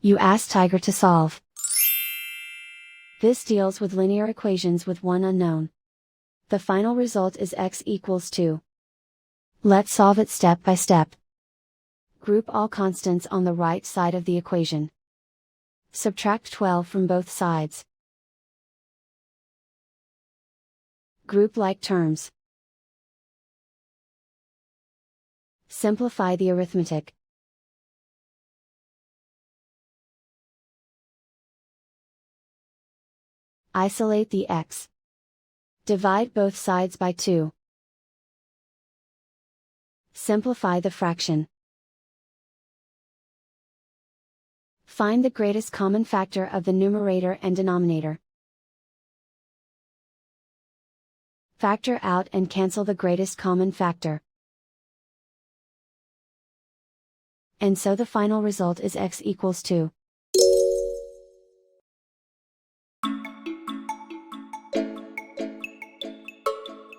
You ask Tiger to solve. This deals with linear equations with one unknown. The final result is x equals 2. Let's solve it step by step. Group all constants on the right side of the equation. Subtract 12 from both sides. Group like terms. Simplify the arithmetic. Isolate the x. Divide both sides by 2. Simplify the fraction. Find the greatest common factor of the numerator and denominator. Factor out and cancel the greatest common factor. And so the final result is x equals 2.